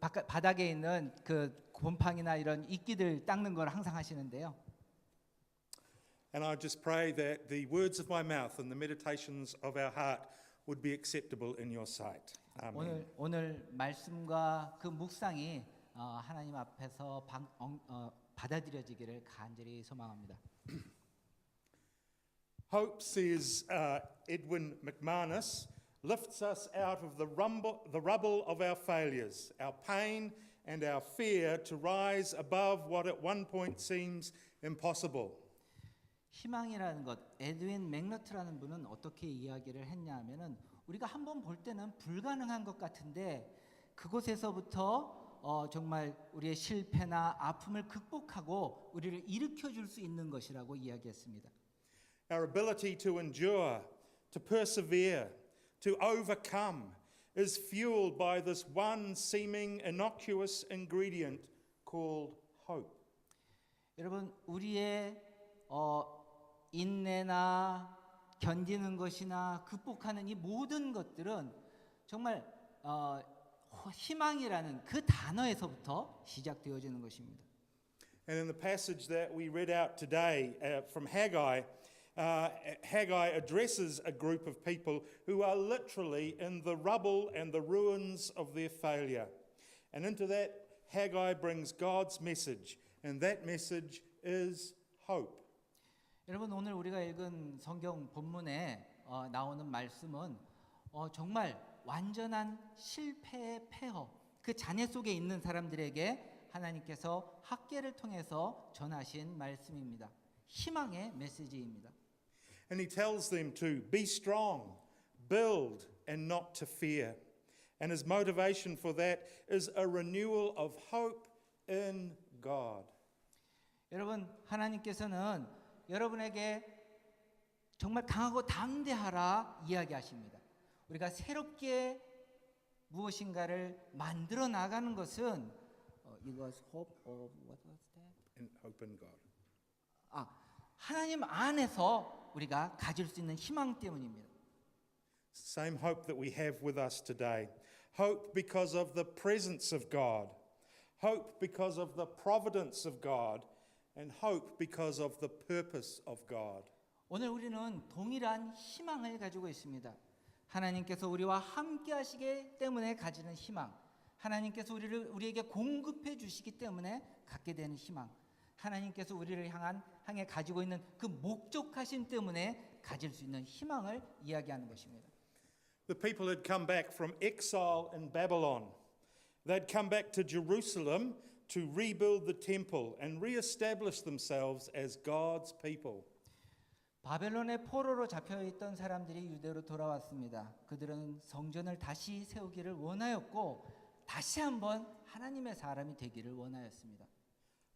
바닥에 있는 그 곰팡이나 이런 이끼들 닦는 걸 항상 하시는데요. And I just pray that the words of my mouth and the meditations of our heart would be acceptable in your sight. Amen. 오늘 말씀과 그 묵상이 하나님 앞에서 받아들여지기를 간절히 소망합니다. Hope, says Edwin McManus, lifts us out of the rubble of our failures, our pain and our fear to rise above what at one point seems impossible. 희망이라는 것, 에드윈 맥너트라는 분은 어떻게 이야기를 했냐 하면은 우리가 한번 볼 때는 불가능한 것 같은데 그곳에서부터 정말 우리의 실패나 아픔을 극복하고 우리를 일으켜 줄 수 있는 것이라고 이야기했습니다. Our ability to endure, to persevere, to overcome is fueled by this one seeming innocuous ingredient called hope. 여러분, 우리의 인내나 견디는 것이나 극복하는 이 모든 것들은 정말 희망이라는 그 단어에서부터 시작되어지는 것입니다. And in the passage that we read out today from Haggai, Haggai addresses a group of people who are literally in the rubble and the ruins of their failure. And into that, Haggai brings God's message, and that message is hope. 여러분, 오늘 우리가 읽은 성경 본문에 나오는 말씀은 정말 완전한 실패의 폐허, 그 잔해 속에 있는 사람들에게 하나님께서 학계를 통해서 전하신 말씀입니다. 희망의 메시지입니다. And he tells them to be strong, build, and not to fear. And his motivation for that is a renewal of hope in God. 여러분, 하나님께서는 여러분에게 정말 강하고 당대하라 이야기하십니다. 우리가 새롭게 무엇인가를 만들어 나가는 것은 it was hope of what was that? And hope in God. 하나님 안에서 우리가 가질 수 있는 희망 때문입니다. Same hope that we have with us today. Hope because of the presence of God. Hope because of the providence of God. And hope because of the purpose of God. 오늘 우리는 동일한 희망을 가지고 있습니다. 하나님께서 우리와 함께 하시기 때문에 가지는 희망. 하나님께서 우리에게 공급해 주시기 때문에 갖게 되는 희망. 하나님께서 우리를 향해 가지고 있는 그 목적하심 때문에 가질 수 있는 희망을 이야기하는 것입니다. The people had come back from exile in Babylon. They'd come back to Jerusalem to rebuild the temple and reestablish themselves as God's people. 바벨론의 포로로 잡혀 있던 사람들이 유대로 돌아왔습니다. 그들은 성전을 다시 세우기를 원하였고 다시 한번 하나님의 사람이 되기를 원하였습니다.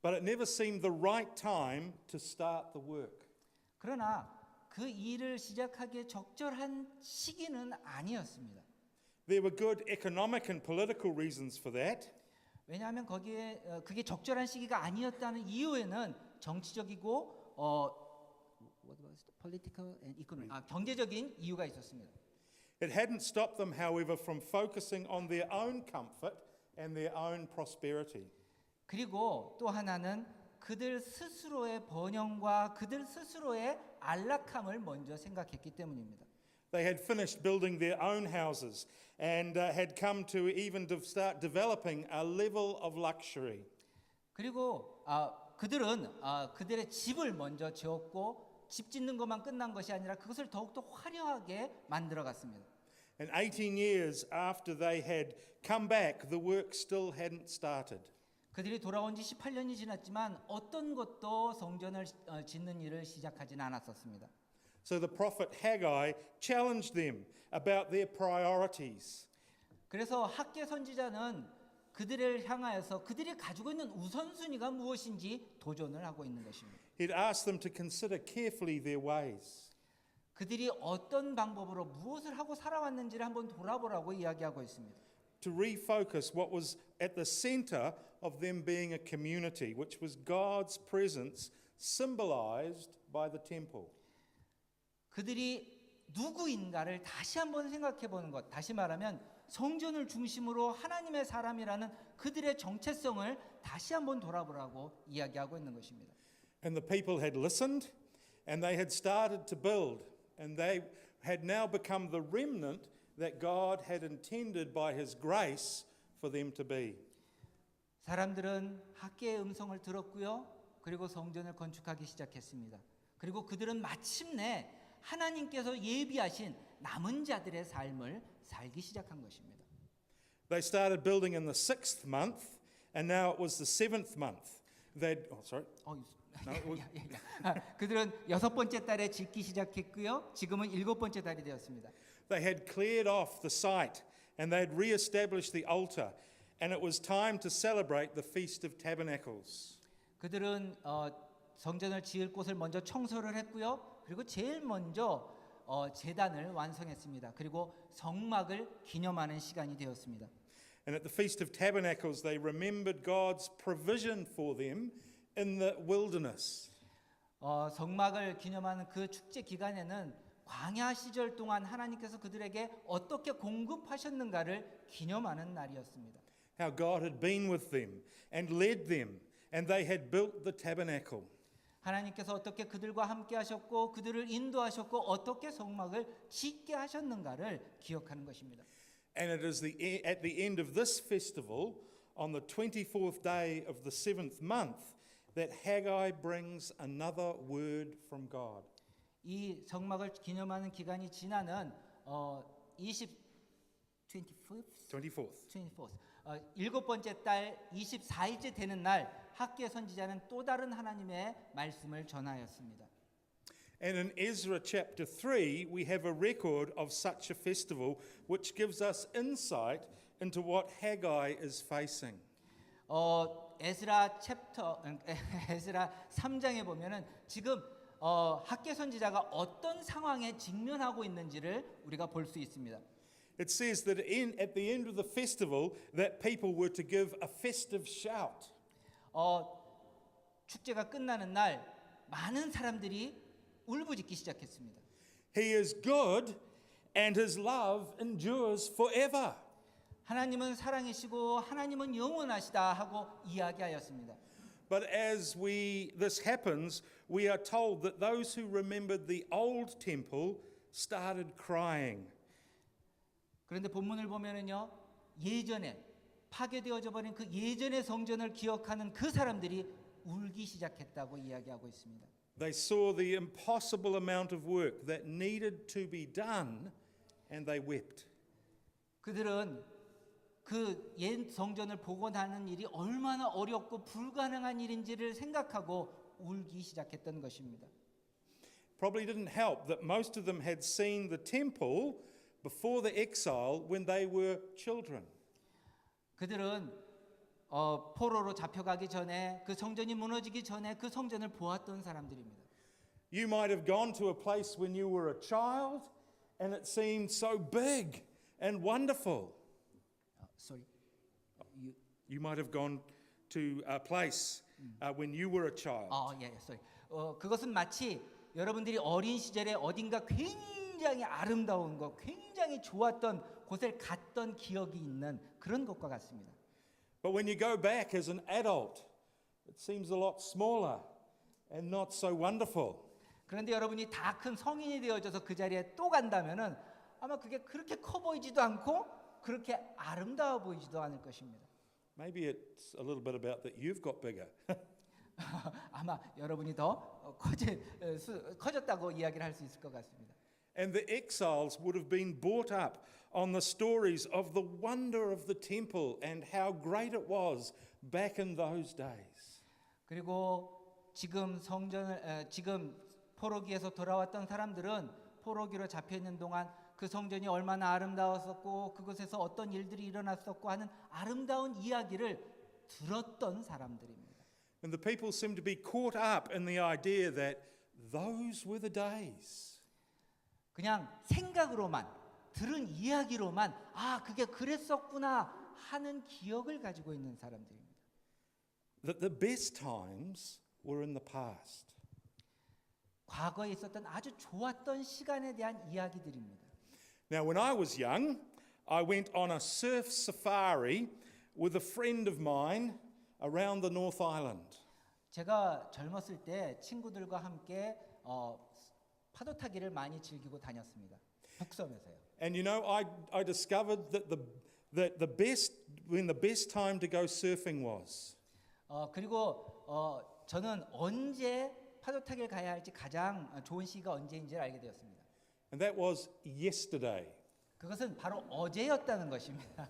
But it never seemed the right time to start the work. 그러나 그 일을 시작하기에 적절한 시기는 아니었습니다. There were good economic and political reasons for that. 왜냐하면 그게 적절한 시기가 아니었다는 이유에는 정치적이고 political and economic 경제적인 이유가 있었습니다. It hadn't stopped them, however, from focusing on their own comfort and their own prosperity. 그리고 또 하나는 그들 스스로의 번영과 그들 스스로의 안락함을 먼저 생각했기 때문입니다. They had finished building their own houses and had come to even start developing a level of luxury. 그리고 그들은 그들의 집을 먼저 지었고 집 짓는 것만 끝난 것이 아니라 그것을 더욱더 화려하게 만들어 갔습니다. And 18 years after they had come back, the work still hadn't started. 그들이 돌아온 지 18년이 지났지만 어떤 것도 성전을 짓는 일을 시작하지는 않았었습니다. So the prophet Haggai challenged them about their priorities. 그래서 학계 선지자는 그들을 향하여서 그들이 가지고 있는 우선순위가 무엇인지 도전을 하고 있는 것입니다. He'd asked them to consider carefully their ways. 그들이 어떤 방법으로 무엇을 하고 살아왔는지를 한번 돌아보라고 이야기하고 있습니다. To refocus what was at the center of them being a community, which was God's presence symbolized by the temple. 그들이 누구인가를 다시 한번 생각해 보는 것. 다시 말하면 성전을 중심으로 하나님의 사람이라는 그들의 정체성을 다시 한번 돌아보라고 이야기하고 있는 것입니다. And the people had listened, and they had started to build, and they had now become the remnant that God had intended by His grace for them to be. 사람들은 학계의 음성을 들었고요. 그리고 성전을 건축하기 시작했습니다. 그리고 그들은 마침내 하나님께서 예비하신 남은 자들의 삶을 살기 시작한 것입니다. They started building in the 6th month, and now it was the 7th month. 그들은 6번째 달에 짓기 시작했고요. 지금은 7번째 달이 되었습니다. They had cleared off the site, and they had re-established the altar, and it was time to celebrate the Feast of Tabernacles. 그들은 성전을 지을 곳을 먼저 청소를 했고요. 그리고 제일 먼저 제단을 완성했습니다. 그리고 성막을 기념하는 시간이 되었습니다. And at the Feast of Tabernacles, they remembered God's provision for them in the wilderness. 성막을 기념하는 그 축제 기간에는 광야 시절 동안 하나님께서 그들에게 어떻게 공급하셨는가를 기념하는 날이었습니다. How God had been with them and led them, and they had built the tabernacle. 하나님께서 어떻게 그들과 함께 하셨고 그들을 인도하셨고 어떻게 성막을 짓게 하셨는가를 기억하는 것입니다. And it is at the end of this festival, on the 24th day of the 7th month, that Haggai brings another word from God. 이 성막을 기념하는 기간이 지나는 24th. 일곱 번째 달 24일째 되는 날 학계 선지자는 또 다른 하나님의 말씀을 전하였습니다. And in Ezra chapter 3, we have a record of such a festival which gives us insight into what Haggai is facing. 에스라 3장에 보면은 지금 학계 선지자가 어떤 상황에 직면하고 있는지를 우리가 볼 수 있습니다. It says that at the end of the festival that people were to give a festive shout. 축제가 끝나는 날 많은 사람들이 울부짖기 시작했습니다. He is good and his love endures forever. 하나님은 사랑이시고 하나님은 영원하시다 하고 이야기하였습니다. But as this happens, we are told that those who remembered the old temple started crying. 그런데 본문을 보면은요. 예전에 파괴되어져 버린 그 예전의 성전을 기억하는 그 사람들이 울기 시작했다고 이야기하고 있습니다. They saw the impossible amount of work that needed to be done and they wept. 그들은 그 옛 성전을 복원하는 일이 얼마나 어렵고 불가능한 일인지를 생각하고 울기 시작했던 것입니다. Probably didn't help that most of them had seen the temple before the exile when they were children. 그들은 포로로 잡혀가기 전에 그 성전이 무너지기 전에 그 성전을 보았던 사람들입니다. You might have gone to a place when you were a child and it seemed so big and wonderful. Sorry. You might have gone to a place when you were a child. sorry. 그것은 마치 여러분들이 어린 시절에 어딘가 굉장히 아름다운 것, 굉장히 좋았던 곳을 갔던 기억이 있는 그런 것과 같습니다. But when you go back as an adult, it seems a lot smaller and not so wonderful. 그런데 여러분이 다 큰 성인이 되어져서 그 자리에 또 간다면은 아마 그게 그렇게 커 보이지도 않고 그렇게 아름다워 보이지도 않을 것입니다. Maybe it's a little bit about that you've got bigger. 아마 여러분이 더 커졌다고 이야기를 할 수 있을 것 같습니다. And the exiles would have been brought up on the stories of the wonder of the temple and how great it was back in those days. 그리고 지금 지금 포로기에서 돌아왔던 사람들은 포로기로 잡혀 있는 동안 그 성전이 얼마나 아름다웠었고 그곳에서 어떤 일들이 일어났었고 하는 아름다운 이야기를 들었던 사람들입니다. And the people seem to be caught up in the idea that those were the days. 그냥 생각으로만 들은 이야기로만 그게 그랬었구나 하는 기억을 가지고 있는 사람들입니다. That the best times were in the past. 과거에 있었던 아주 좋았던 시간에 대한 이야기들입니다. Now, when I was young, I went on a surf safari with a friend of mine around the North Island. 제가 젊었을 때 친구들과 함께 파도 타기를 많이 즐기고 다녔습니다. 북섬에서요. And you know, I discovered that the best time to go surfing was 그리고 저는 언제 파도 타기를 가야 할지 가장 좋은 시기가 언제인지를 알게 되었습니다. and that was yesterday. 그것은 바로 어제였다는 것입니다.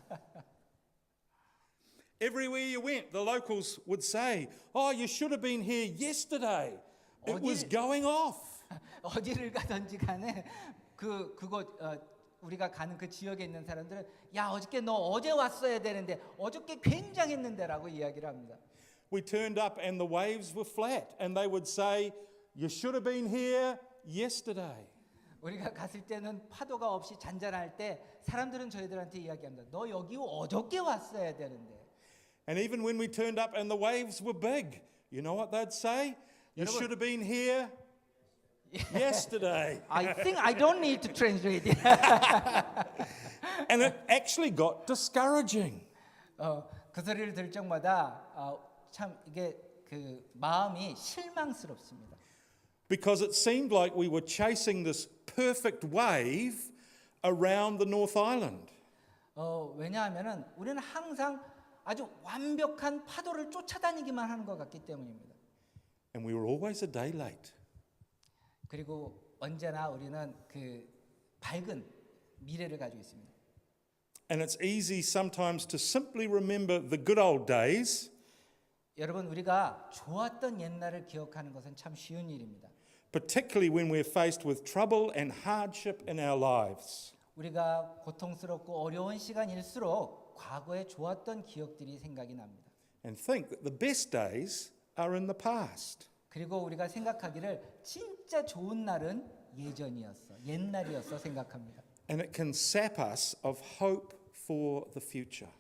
Everywhere you went, the locals would say, "Oh, you should have been here yesterday. It was going off." 어디를 가든지 간에 그곳 우리가 가는 그 지역에 있는 사람들은 야 어저께 너 어제 왔어야 되는데 어저께 굉장했는데라고 이야기를 합니다. We turned up and the waves were flat, and they would say, "You should have been here yesterday." 우리가 갔을 때는 파도가 없이 잔잔할 때 사람들은 저희들한테 이야기합니다. 너 여기 어저께 왔어야 되는데. And even when we turned up and the waves were big, you know what they'd say? You 여러분, should have been here yesterday. I think I don't need to translate it. And it actually got discouraging. 그 소리를 들을 적마다 참 이게 그 마음이 실망스럽습니다. Because it seemed like we were chasing this perfect wave around the North Island. 왜냐하면은 우리는 항상 아주 완벽한 파도를 쫓아다니기만 하는 것 같기 때문입니다. And we were always a day late. 그리고 언제나 우리는 그 밝은 미래를 가지고 있습니다. And it's easy sometimes to simply remember the good old days, 여러분 우리가 좋았던 옛날을 기억하는 것은 참 쉬운 일입니다. particularly when we're faced with trouble and hardship in our lives. 우리가 고통스럽고 어려운 시간일수록 과거에 좋았던 기억들이 생각이 납니다. And think that the best days are in the past. 그리고 우리가 생각하기를 진짜 좋은 날은 예전이었어, 옛날이었어 생각합니다. And it can sap us of hope for the future.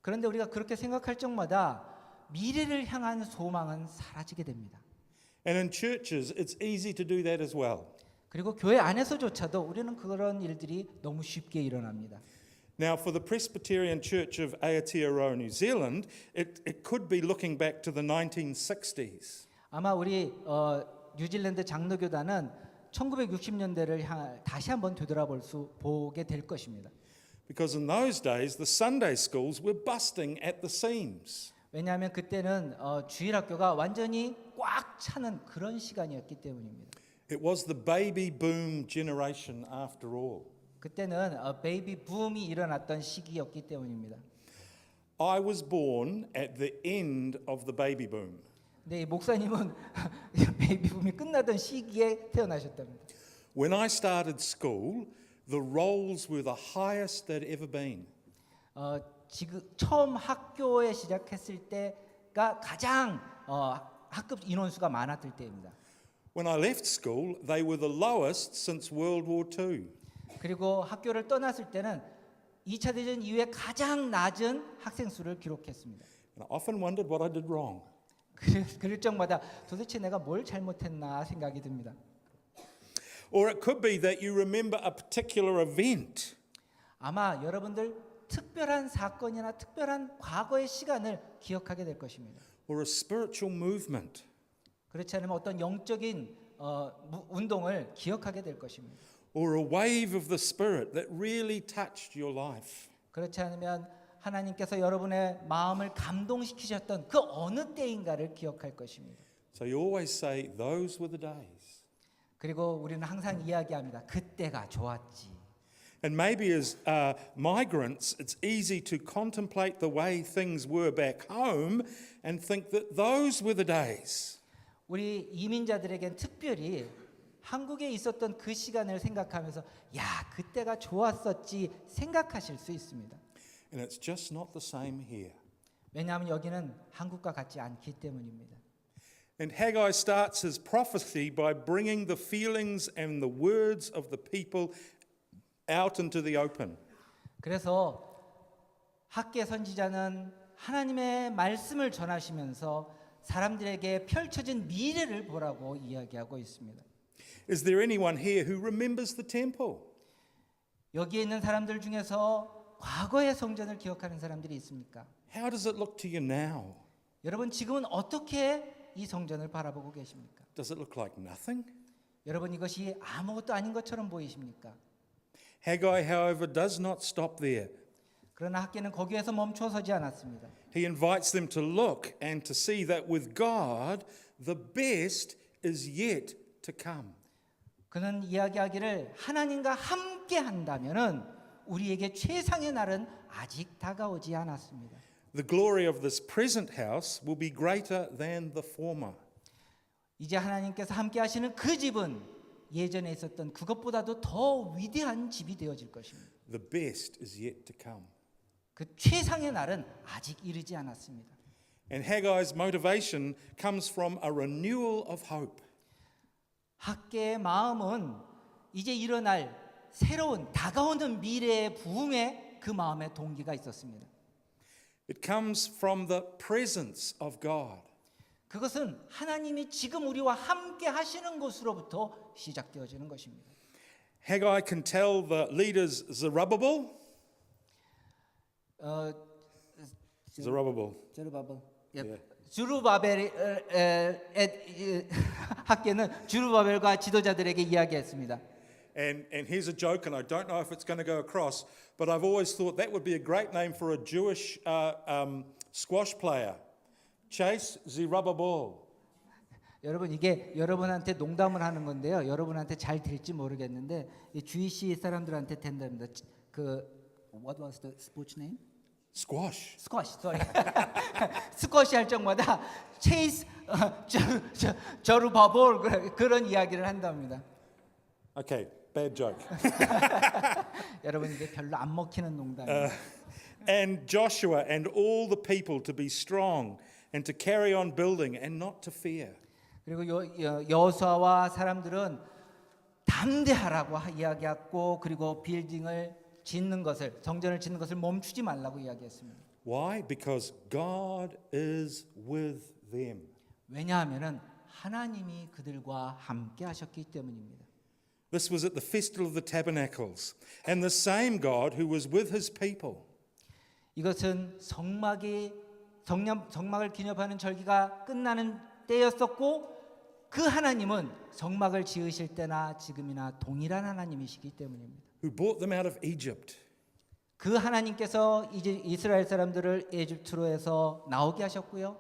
그런데 우리가 그렇게 생각할 적마다 미래를 향한 소망은 사라지게 됩니다. And in churches, it's easy to do that as well. 그리고 교회 안에서조차도 우리는 그런 일들이 너무 쉽게 일어납니다. Now, for the Presbyterian Church of Aotearoa, New Zealand, it could be looking back to the 1960s. 아마 우리 뉴질랜드 장로교단은 1960년대를 다시 한번 되돌아볼 수 보게 될 것입니다. Because in those days, the Sunday schools were busting at the seams. 왜냐하면 그때는 주일학교가 완전히 꽉 차는 그런 시간이었기 때문입니다. It was the baby boom generation after all. 그때는 베이비 붐이 일어났던 시기였기 때문입니다. I was born at the end of the baby boom. 근데 이 목사님은 베이비 붐이 끝나던 시기에 태어나셨답니다. When I started school, the rolls were the highest they'd ever been. 지금 처음 학교에 시작했을 때가 가장 학급 인원수가 많았을 때입니다. When I left school, they were the lowest since World War II. 그리고 학교를 떠났을 때는 2차 대전 이후에 가장 낮은 학생 수를 기록했습니다. And I often wondered what I did wrong. 그럴 적마다 도대체 내가 뭘 잘못했나 생각이 듭니다. Or it could be that you remember a particular event. 아마 여러분들 특별한 사건이나 특별한 과거의 시간을 기억하게 될 것입니다. Or a spiritual movement. 그렇지 않으면 어떤 영적인 운동을 기억하게 될 것입니다. Or a wave of the Spirit that really touched your life. 그렇지 않으면 하나님께서 여러분의 마음을 감동시키셨던 그 어느 때인가를 기억할 것입니다. So you always say, those were the days. 그리고 우리는 항상 이야기합니다. 그때가 좋았지. And maybe as migrants, it's easy to contemplate the way things were back home and think that those were the days. 우리 이민자들에겐 특별히 한국에 있었던 그 시간을 생각하면서 야, 그때가 좋았었지 생각하실 수 있습니다. And it's just not the same here. 왜냐하면 여기는 한국과 같지 않기 때문입니다. And Haggai starts his prophecy by bringing the feelings and the words of the people out into the open. 그래서 학계 선지자는 하나님의 말씀을 전하시면서 사람들에게 펼쳐진 미래를 보라고 이야기하고 있습니다. Is there anyone here who remembers the temple? 여기에 있는 사람들 중에서 과거의 성전을 기억하는 사람들이 있습니까? How does it look to you now? 여러분 지금은 어떻게 이 성전을 바라보고 계십니까? Does it look like nothing? 여러분 이것이 아무것도 아닌 것처럼 보이십니까? Haggai, however, does not stop there. 그러나 학계는 거기에서 멈춰서지 않았습니다. He invites them to look and to see that with God, the best is yet to come. 그는 이야기하기를 하나님과 함께 한다면은 우리에게 최상의 날은 아직 다가오지 않았습니다. The glory of this present house will be greater than the former. 이제 하나님께서 함께 하시는 그 집은 예전에 있었던 그것보다도 더 위대한 집이 되어질 것입니다. The best is yet to come. 그 최상의 날은 아직 이르지 않았습니다. And Haggai's motivation comes from a renewal of hope. 학계의 마음은 이제 일어날 새로운 다가오는 미래의 부흥에 그 마음의 동기가 있었습니다. It comes from the presence of God. 그것은 하나님이 지금 우리와 함께 하시는 것으로부터 시작되어지는 것입니다. Haggai can tell the leaders Zerubbabel. Zerubbabel. 주루바벨의 학계는 주루바벨과 지도자들에게 이야기했습니다. And here's a joke, and I don't know if it's going to go across, but I've always thought that would be a great name for a Jewish squash player. Chase Zerubbabel. 여러분 이게 여러분한테 농담을 하는 건데요. 여러분한테 잘 될지 모르겠는데 이 주이시 사람들한테 된답니다. 그 what was the sports name? Squash. 스쿼시, sorry. 스쿼시 할 적마다 체이스 저루바볼 그런 이야기를 한답니다. Okay, bad joke. 여러분 이게 별로 안 먹히는 농담이에요. And Joshua and all the people to be strong and to carry on building and not to fear. 그리고 여호수아와 사람들은 담대하라고 이야기했고 그리고 빌딩을 짓는 것을 성전을 짓는 것을 멈추지 말라고 이야기했습니다. Why? Because God is with them. 왜냐하면은 하나님이 그들과 함께 하셨기 때문입니다. This was at the festival of the tabernacles, and the same God who was with his people. 이것은 성막을 기념하는 절기가 끝나는 때였었고 그 하나님은 성막을 지으실 때나 지금이나 동일한 하나님이시기 때문입니다. Who brought them out of Egypt. 그 하나님께서 이제 이스라엘 사람들을 에집트로에서 나오게 하셨고요.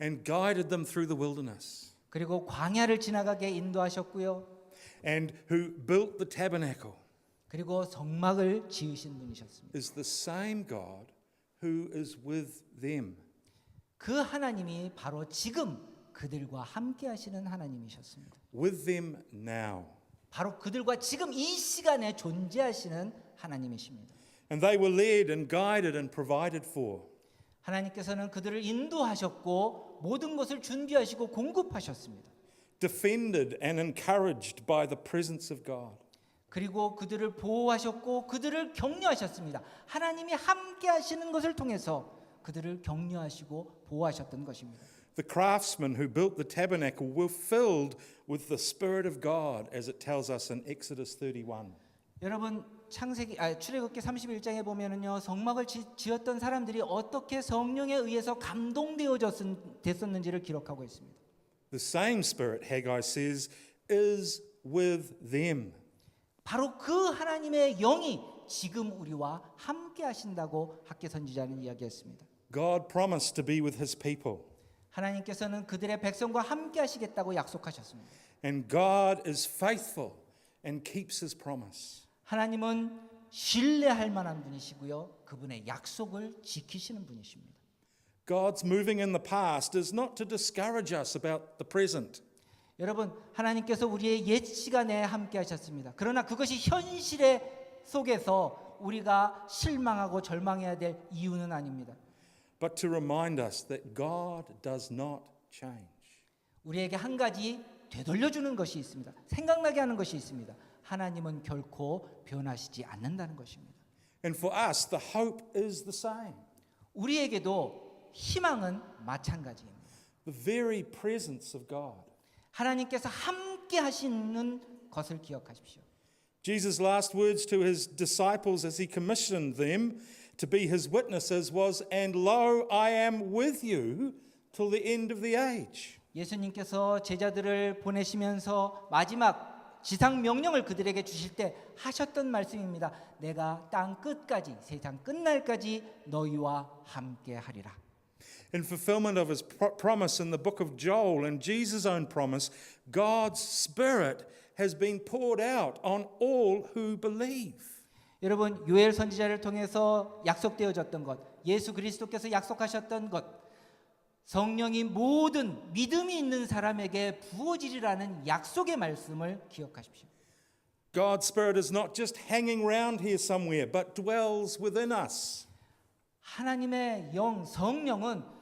And guided them through the wilderness. 그리고 광야를 지나가게 인도하셨고요. And who built the tabernacle. 그리고 성막을 지으신 분이셨습니다. Is the same God who is with them. 그 하나님이 바로 지금 그들과 함께 하시는 하나님이셨습니다. With them now. 바로 그들과 지금 이 시간에 존재하시는 하나님이십니다. And they were led and guided and provided for. 하나님께서는 그들을 인도하셨고 모든 것을 준비하시고 공급하셨습니다. Defended and encouraged by the presence of God. 그리고 그들을 보호하셨고 그들을 격려하셨습니다. 하나님이 함께 하시는 것을 통해서 그들을 격려하시고 보호하셨던 것입니다. The craftsmen who built the tabernacle were filled with the Spirit of God, as it tells us in Exodus 31. 여러분 출애굽기 31장에 보면은요 성막을 지었던 사람들이 어떻게 성령에 의해서 감동되어졌는지를 기록하고 있습니다. The same Spirit, Haggai says, is with them. 바로 그 하나님의 영이 지금 우리와 함께 하신다고 학계 선지자는 이야기했습니다. God promised to be with His people. 하나님께서는 그들의 백성과 함께 하시겠다고 약속하셨습니다. And God is faithful and keeps His promise. 하나님은 신뢰할 만한 분이시고요. 그분의 약속을 지키시는 분이십니다. God's moving in the past is not to discourage us about the present. 여러분, 하나님께서 우리의 옛 시간에 함께 하셨습니다. 그러나 그것이 현실의 속에서 우리가 실망하고 절망해야 될 이유는 아닙니다. But to remind us that God does not change. 우리에게 한 가지 되돌려주는 것이 있습니다. 생각나게 하는 것이 있습니다. 하나님은 결코 변하시지 않는다는 것입니다. And for us, the hope is the same. 우리에게도 희망은 마찬가지입니다. The very presence of God. 하나님께서 함께 하시는 것을 기억하십시오. Jesus' last words to his disciples as he commissioned them to be his witnesses was, and lo, I am with you till the end of the age. 예수님께서 제자들을 보내시면서 마지막 지상 명령을 그들에게 주실 때 하셨던 말씀입니다. 내가 땅 끝까지, 세상 끝날까지 너희와 함께 하리라. In fulfillment of his promise in the book of Joel and Jesus' own promise, God's Spirit has been poured out on all who believe. 여러분, 요엘 선지자를 통해서 약속되어졌던 것, 예수 그리스도께서 약속하셨던 것, 성령이 모든 믿음이 있는 사람에게 부어지리라는 약속의 말씀을 기억하십시오. God's Spirit is not just hanging around here somewhere, but dwells within us. 하나님의 영, 성령은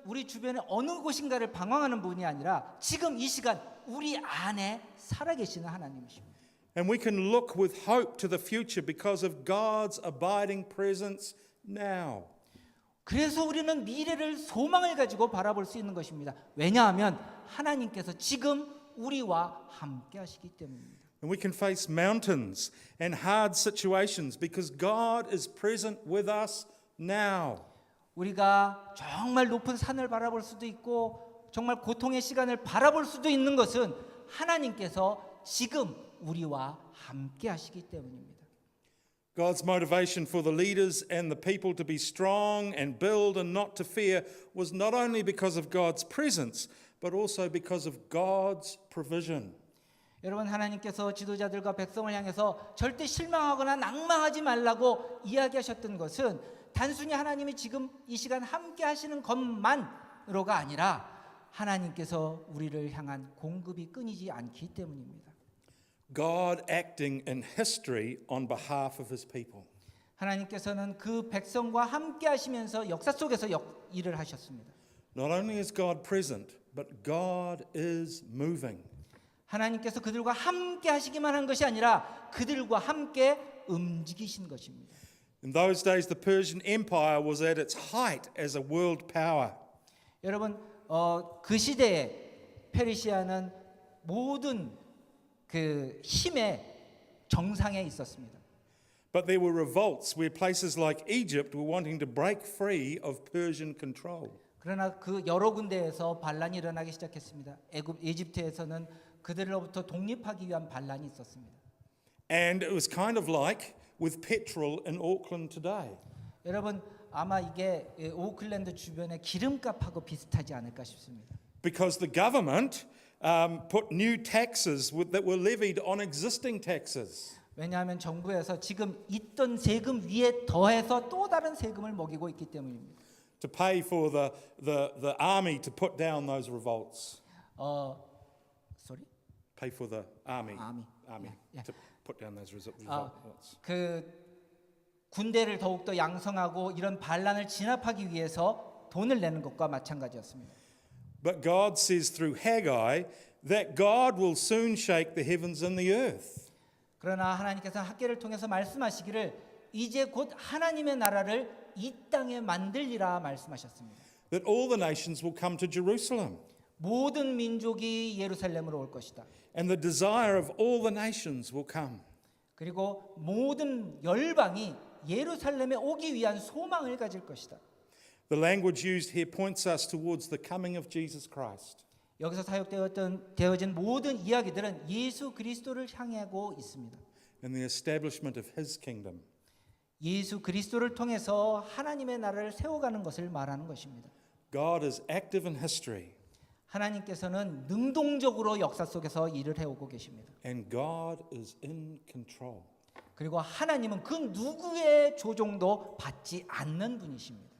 우리 주변에 어느 곳인가를 방황하는 분이 아니라 지금 이 시간 우리 안에 살아계시는 하나님이십니다. And we can look with hope to the future because of God's abiding presence now. 그래서 우리는 미래를 소망을 가지고 바라볼 수 있는 것입니다. 왜냐하면 하나님께서 지금 우리와 함께 하시기 때문입니다. And we can face mountains and hard situations because God is present with us now. 우리가 정말 높은 산을 바라볼 수도 있고 정말 고통의 시간을 바라볼 수도 있는 것은 하나님께서 지금 우리와 함께 하시기 때문입니다. God's motivation for the leaders and the people to be strong and build and not to fear was not only because of God's presence, but also because of God's provision. 여러분, 하나님께서 지도자들과 백성을 향해서 절대 실망하거나 낭망하지 말라고 이야기하셨던 것은 단순히 하나님이 지금 이 시간 함께 하시는 것만으로가 아니라 하나님께서 우리를 향한 공급이 끊이지 않기 때문입니다. God acting in history on behalf of his people. 하나님께서는 그 백성과 함께 하시면서 역사 속에서 일을 하셨습니다. Not only is God present, but God is moving. 하나님께서 그들과 함께 하시기만 한 것이 아니라 그들과 함께 움직이신 것입니다. In those days, the Persian Empire was at its height as a world power. 여러분, 그 시대에 페르시아는 모든 그 힘의 정상에 있었습니다. But there were revolts where places like Egypt were wanting to break free of Persian control. 그러나 그 여러 군데에서 반란이 일어나기 시작했습니다. 이집트에서는 그들로부터 독립하기 위한 반란이 있었습니다. And it was kind of like with petrol in Auckland today. 여러분, 아마 이게 오클랜드 주변의 기름값하고 비슷하지 않을까 싶습니다. Because the government put new taxes that were levied on existing taxes. 왜냐하면 정부에서 지금 있던 세금 위에 더해서 또 다른 세금을 먹이고 있기 때문입니다. To pay for the army to put down those revolts. Sorry? Pay for the army Yeah. to put down those revolts. 그 군대를 더욱더 양성하고 이런 반란을 진압하기 위해서 돈을 내는 것과 마찬가지였습니다. But God says through Haggai that God will soon shake the heavens and the earth. 그러나 하나님께서 학계를 통해서 말씀하시기를 이제 곧 하나님의 나라를 이 땅에 만들리라 말씀하셨습니다. That all the nations will come to Jerusalem. 모든 민족이 예루살렘으로 올 것이다. And the desire of all the nations will come. 그리고 모든 열방이 예루살렘에 오기 위한 소망을 가질 것이다. The language used here points us towards the coming of Jesus Christ. 여기서 사용되어진 모든 이야기들은 예수 그리스도를 향하고 있습니다. And the establishment of his kingdom. 예수 그리스도를 통해서 하나님의 나라를 세워가는 것을 말하는 것입니다. God is active in history. 하나님께서는 능동적으로 역사 속에서 일을 해오고 계십니다. And God is in control. 그리고 하나님은 그 누구의 조종도 받지 않는 분이십니다.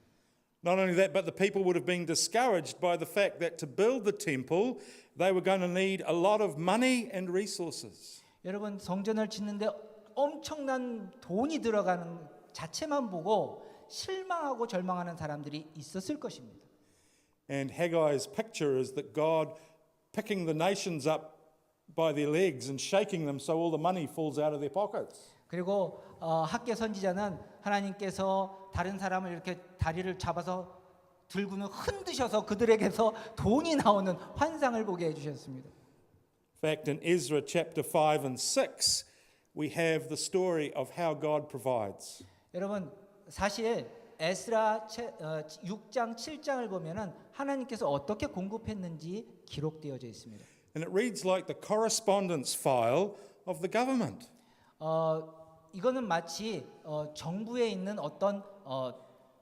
Not only that, but the people would have been discouraged by the fact that to build the temple, they were going to need a lot of money and resources. 여러분, 성전을 짓는데 엄청난 돈이 들어가는 자체만 보고 실망하고 절망하는 사람들이 있었을 것입니다. And Haggai's picture is that God picking the nations up by their legs and shaking them so all the money falls out of their pockets. 그리고 학계 선지자는 하나님께서 다른 사람을 이렇게 다리를 잡아서 들고는 흔드셔서 그들에게서 돈이 나오는 환상을 보게 해주셨습니다. In fact, in Ezra chapter 5 and 6, we have the story of how God provides. 여러분, 사실 에스라 6장 7장을 보면은 하나님께서 어떻게 공급했는지 기록되어져 있습니다. And it reads like the correspondence file of the government. 이거는 마치 정부에 있는 어떤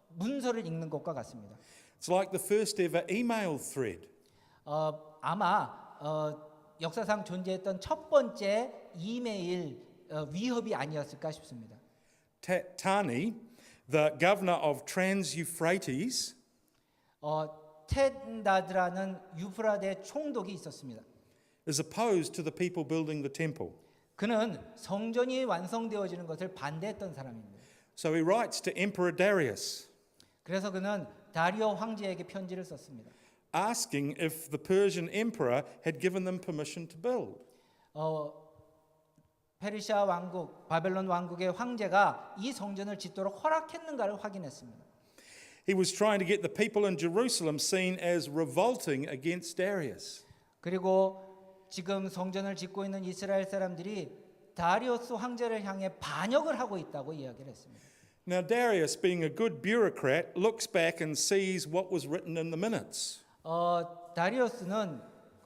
문서를 읽는 것과 같습니다. It's like the first ever email thread. 아마 역사상 존재했던 첫 번째 이메일 위협이 아니었을까 싶습니다. Tani, the governor of Trans-Euphrates, 텐다드라는 유프라데 총독이 있었습니다. is opposed to the people building the temple. 그는 성전이 완성되어지는 것을 반대했던 사람입니다. So he writes to Emperor Darius, 그래서 그는 다리오 황제에게 편지를 썼습니다. asking if the Persian emperor had given them permission to build. 페르시아 왕국, 바벨론 왕국의 황제가 이 성전을 짓도록 허락했는가를 확인했습니다. He was trying to get the people in Jerusalem seen as revolting against Darius. 그리고 지금 성전을 짓고 있는 이스라엘 사람들이 다리오스 황제를 향해 반역을 하고 있다고 이야기를 했습니다. Now Darius, being a good bureaucrat, looks back and sees what was written in the minutes. 다리오스는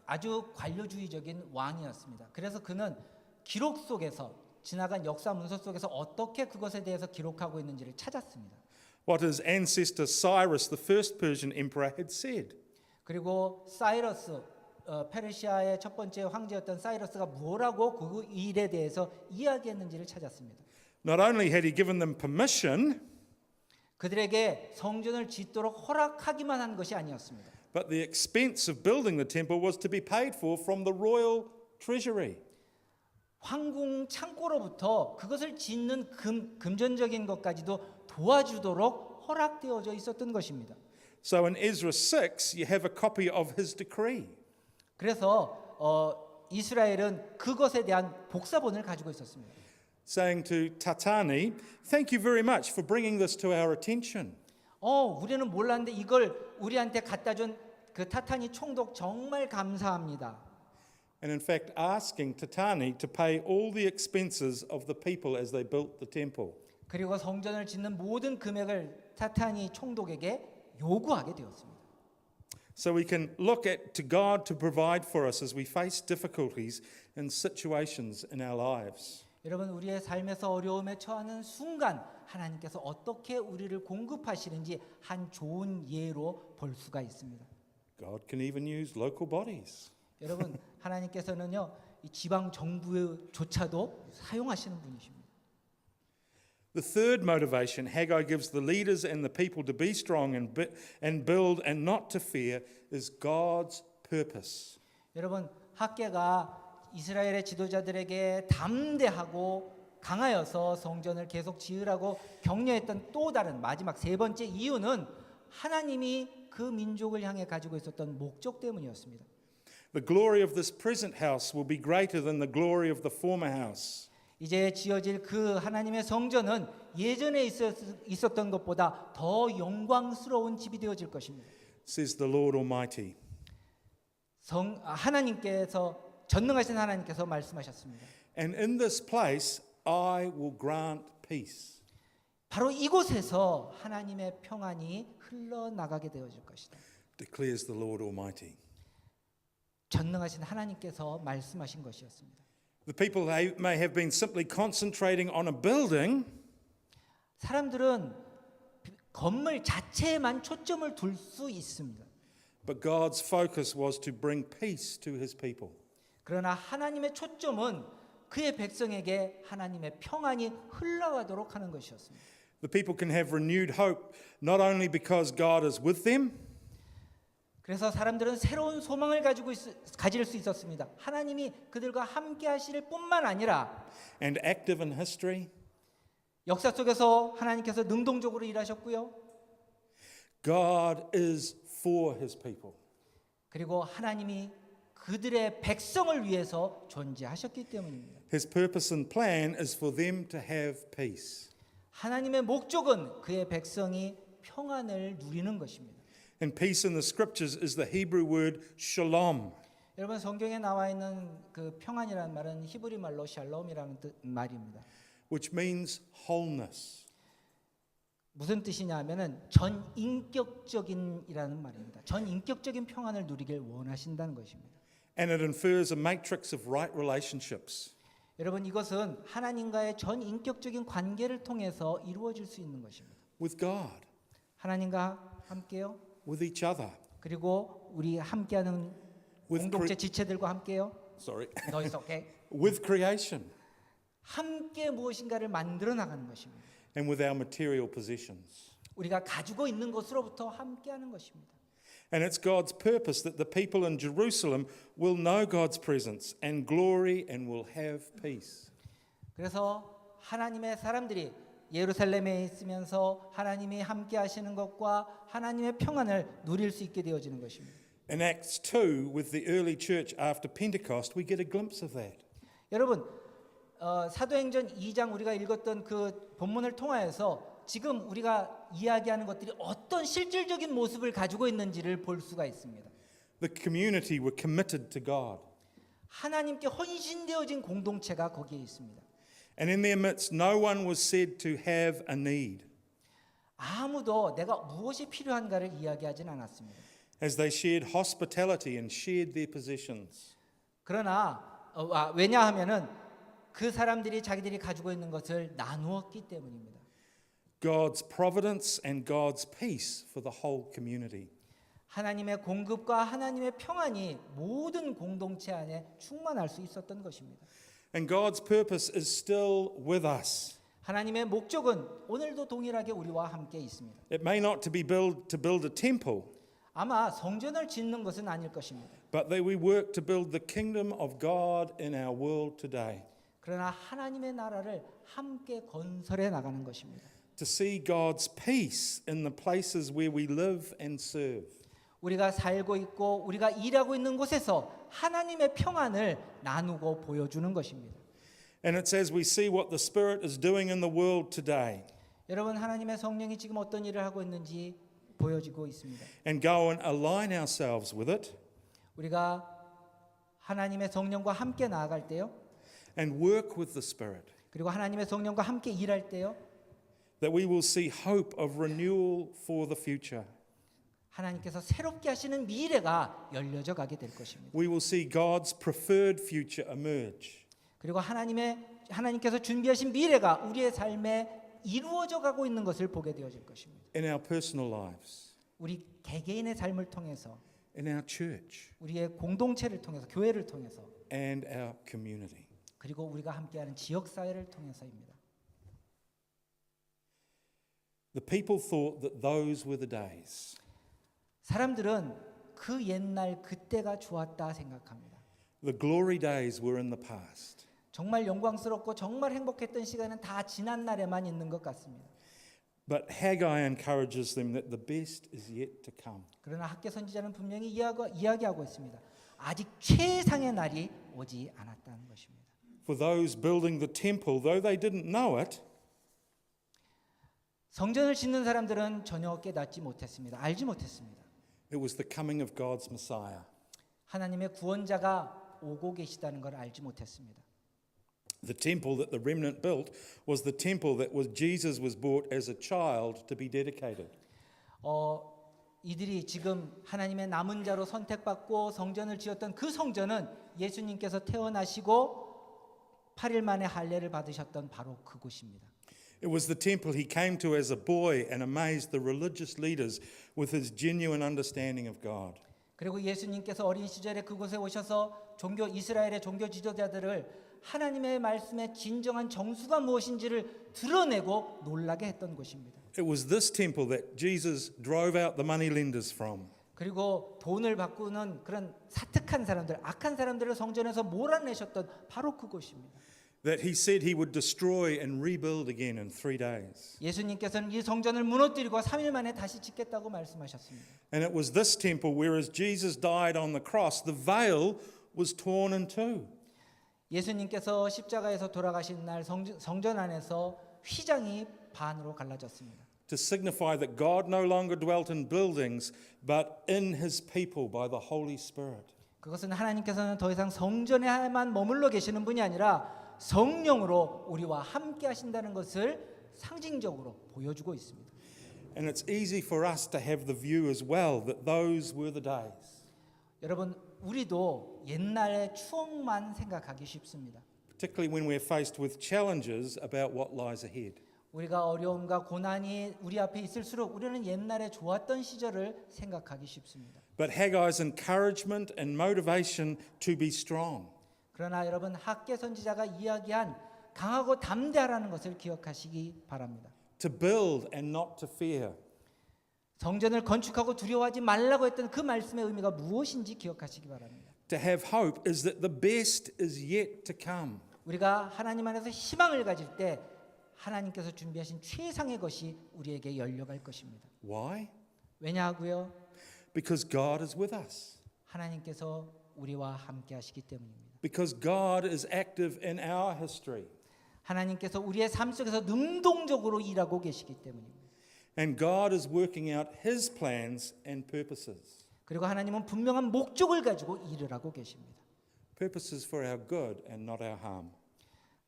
아주 관료주의적인 왕이었습니다. 그래서 그는 기록 속에서 지나간 역사 문서 속에서 어떻게 그것에 대해서 기록하고 있는지를 찾았습니다. What his ancestor Cyrus, the first Persian emperor, had said. 그리고 사이러스 페르시아의 첫 번째 황제였던 사이러스가 뭐라고 그 일에 대해서 이야기했는지를 찾았습니다. Not only had he given them permission, 그들에게 성전을 짓도록 허락하기만 한 것이 아니었습니다. but the expense of building the temple was to be paid for from the royal treasury. 황궁 창고로부터 그것을 짓는 금전적인 것까지도 도와주도록 허락되어져 있었던 것입니다. So in Ezra 6, you have a copy of his decree. 그래서 이스라엘은 그것에 대한 복사본을 가지고 있었습니다. Saying to Tatani, thank you very much for bringing this to our attention. 우리는 몰랐는데 이걸 우리한테 갖다 준 그 타타니 총독 정말 감사합니다. And in fact, asking Tatani to pay all the expenses of the people as they built the temple. 그리고 성전을 짓는 모든 금액을 타타니 총독에게 요구하게 되었습니다. So we can look to God to provide for us as we face difficulties in situations in our lives. 여러분 우리의 삶에서 어려움에 처하는 순간 하나님께서 어떻게 우리를 공급하시는지 한 좋은 예로 볼 수가 있습니다. God can even use local bodies. 여러분 하나님께서는요 이 지방 정부조차도 사용하시는 분이십니다. The third motivation Haggai gives the leaders and the people to be strong and build and not to fear is God's purpose. 여러분 학개가 이스라엘의 지도자들에게 담대하고 강하여서 성전을 계속 지으라고 격려했던 또 다른 마지막 세 번째 이유는 하나님이 그 민족을 향해 가지고 있었던 목적 때문이었습니다. The glory of this present house will be greater than the glory of the former house. 이제 지어질 그 하나님의 성전은 예전에 있었던 것보다 더 영광스러운 집이 되어질 것입니다. Says the Lord Almighty. 하나님께서 전능하신 하나님께서 말씀하셨습니다. And in this place I will grant peace. 바로 이곳에서 하나님의 평안이 흘러나가게 되어질 것이다. Declares the Lord Almighty. 전능하신 하나님께서 말씀하신 것이었습니다. The people may have been simply concentrating on a building, 사람들은 건물 자체에만 초점을 둘 수 있습니다. but God's focus was to bring peace to his people. 그러나 하나님의 초점은 그의 백성에게 하나님의 평안이 흘러가도록 하는 것이었습니다. The people can have renewed hope not only because God is with them, 그래서 사람들은 새로운 소망을 가질 수 있었습니다. 하나님이 그들과 함께 하실 뿐만 아니라 and active in history, 역사 속에서 하나님께서 능동적으로 일하셨고요. God is for his people. 그리고 하나님이 그들의 백성을 위해서 존재하셨기 때문입니다. His purpose and plan is for them to have peace. 하나님의 목적은 그의 백성이 평안을 누리는 것입니다. And peace in the scriptures is the Hebrew word shalom. 여러분 성경에 나와 있는 그 평안이라는 말은 히브리 말로 샬롬이라는 말입니다. Which means wholeness. 무슨 뜻이냐 하면은 전인격적인이라는 말입니다. 전인격적인 평안을 누리길 원하신다는 것입니다. And it infers a matrix of right relationships 여러분 이것은 하나님과의 전인격적인 관계를 통해서 이루어질 수 있는 것입니다. with God, 하나님과 함께요. with each other, 그리고 우리 함께하는 with 공동체 지체들과 함께요. sorry, No, it's okay. with creation 함께 무엇인가를 만들어 나가는 것입니다. and with our material possessions. 우리가 가지고 있는 것으로부터 함께하는 것입니다. And it's God's purpose that the people in Jerusalem will know God's presence and glory and will have peace. 그래서 하나님의 사람들이 예루살렘에 있으면서 하나님이 함께 하시는 것과 하나님의 평안을 누릴 수 있게 되어지는 것입니다. In Acts 2, with the early church after Pentecost, we get a glimpse of that. 여러분 사도행전 2장 우리가 읽었던 그 본문을 통하여서 지금 우리가 이야기하는 것들이 어떤 실질적인 모습을 가지고 있는지를 볼 수가 있습니다. The community were committed to God. 하나님께 헌신되어진 공동체가 거기에 있습니다. And in their midst, no one was said to have a need. 아무도 내가 무엇이 필요한가를 이야기하진 않았습니다. As they shared hospitality and shared their possessions. 그러나 왜냐하면은 그 사람들이 자기들이 가지고 있는 것을 나누었기 때문입니다. God's providence and God's peace for the whole community. 하나님의 공급과 하나님의 평안이 모든 공동체 안에 충만할 수 있었던 것입니다. And God's purpose is still with us. 하나님의 목적은 오늘도 동일하게 우리와 함께 있습니다. It may not to build a temple, 아마 성전을 짓는 것은 아닐 것입니다. but that we work to build the kingdom of God in our world today. 그러나 하나님의 나라를 함께 건설해 나가는 것입니다. To see God's peace in the places where we live and serve. 우리가 살고 있고 우리가 일하고 있는 곳에서 하나님의 평안을 나누고 보여주는 것입니다. And it's as we see what the Spirit is doing in the world today 여러분 하나님의 성령이 지금 어떤 일을 하고 있는지 보여지고 있습니다. and go and align ourselves with it 우리가 하나님의 성령과 함께 나아갈 때요. and work with the Spirit, 그리고 하나님의 성령과 함께 일할 때요. that we will see hope of renewal for the future. 하나님께서 새롭게 하시는 미래가 열려져 가게 될 것입니다. We will see God's preferred future emerge. 그리고 하나님께서 준비하신 미래가 우리의 삶에 이루어져 가고 있는 것을 보게 되어질 것입니다. In our personal lives, 우리 개개인의 삶을 통해서, in our church, 우리의 공동체를 통해서, 교회를 통해서, and our community. 그리고 우리가 함께하는 지역 사회를 통해서입니다. The people thought that those were the days. 사람들은 그 옛날 그때가 좋았다 생각합니다. The glory days were in the past. 정말 영광스럽고 정말 행복했던 시간은 다 지난 날에만 있는 것 같습니다. But Haggai encourages them that the best is yet to come. 그러나 학개 선지자는 분명히 이야기하고 있습니다. 아직 최상의 날이 오지 않았다는 것입니다. For those building the temple, though they didn't know it, 성전을 짓는 사람들은 전혀 깨닫지 못했습니다. 알지 못했습니다. it was the coming of God's Messiah. 하나님의 구원자가 오고 계시다는 걸 알지 못했습니다. The temple that the remnant built was the temple that Jesus was brought as a child to be dedicated. 이들이 지금 하나님의 남은 자로 선택받고 성전을 지었던 그 성전은 예수님께서 태어나시고 8일 만에 할례를 받으셨던 바로 그곳입니다. It was the temple he came to as a boy and amazed the religious leaders with his genuine understanding of God. 그리고 예수님께서 어린 시절에 그곳에 오셔서 이스라엘의 종교 지도자들을 하나님의 말씀의 진정한 정수가 무엇인지를 드러내고 놀라게 했던 곳입니다. It was this temple that Jesus drove out the moneylenders from. 그리고 돈을 바꾸는 그런 사특한 사람들, 악한 사람들을 성전에서 몰아내셨던 바로 그곳입니다. That he said he would destroy and rebuild again in 3 days. 예수님께서는 이 성전을 무너뜨리고 3일 만에 다시 짓겠다고 말씀하셨습니다. And it was this temple where as Jesus died on the cross, the veil was torn in two. 예수님께서 십자가에서 돌아가신 날 성전 안에서 휘장이 반으로 갈라졌습니다. To signify that God no longer dwelt in buildings, but in his people by the Holy Spirit. 그것은 하나님께서는 더 이상 성전에만 머물러 계시는 분이 아니라 성령으로 우리와 함께 하신다는 것을 상징적으로 보여주고 있습니다. And it's easy for us to have the view as well that those were the days. 여러분, 우리도 옛날의 추억만 생각하기 쉽습니다. Particularly when we're faced with challenges about what lies ahead. 우리가 어려움과 고난이 우리 앞에 있을수록 우리는 옛날에 좋았던 시절을 생각하기 쉽습니다. But Haggai's encouragement and motivation to be strong. 그러나 여러분, 학개 선지자가 이야기한 강하고 담대하라는 것을 기억하시기 바랍니다. To build and not to fear. 성전을 건축하고 두려워하지 말라고 했던 그 말씀의 의미가 무엇인지 기억하시기 바랍니다. To have hope is that the best is yet to come. 우리가 하나님 안에서 희망을 가질 때 하나님께서 준비하신 최상의 것이 우리에게 열려갈 것입니다. Why? 왜냐하고요? Because God is with us. 하나님께서 우리와 함께 하시기 때문입니다. Because God is active in our history. 하나님께서 우리의 삶 속에서 능동적으로 일하고 계시기 때문입니다. And God is working out His plans and purposes. 그리고 하나님은 분명한 목적을 가지고 일을 하고 계십니다. Purposes for our good and not our harm.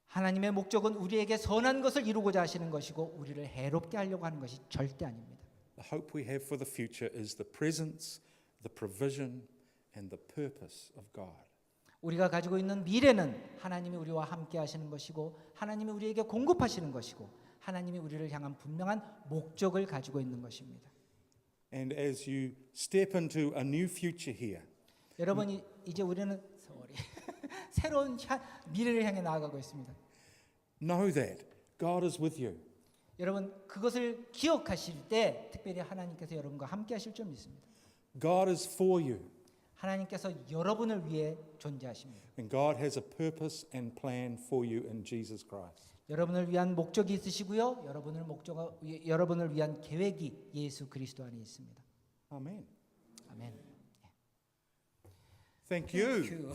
하나님의 목적은 우리에게 선한 것을 이루고자 하시는 것이고 우리를 해롭게 하려고 하는 것이 절대 아닙니다. The hope we have for the future is the presence, the provision, and the purpose of God. 우리가 가지고 있는 미래는 하나님이 우리와 함께 하시는 것이고 하나님이 우리에게 공급하시는 것이고 하나님이 우리를 향한 분명한 목적을 가지고 있는 것입니다. And as you step into a new future here, 여러분, 이제 우리는 새로운 미래를 향해 나아가고 있습니다. know that God is with you. 여러분, 그것을 기억하실 때 특별히 하나님께서 여러분과 함께 하실 줄 믿습니다. God is for you. 하나님께서 여러분을 위해 존재하십니다. And God has a purpose and plan for you in Jesus Christ. 여러분을 위한 목적이 있으시고요. 여러분을 위한 계획이 예수 그리스도 안에 있습니다. Amen. 아멘. Thank you.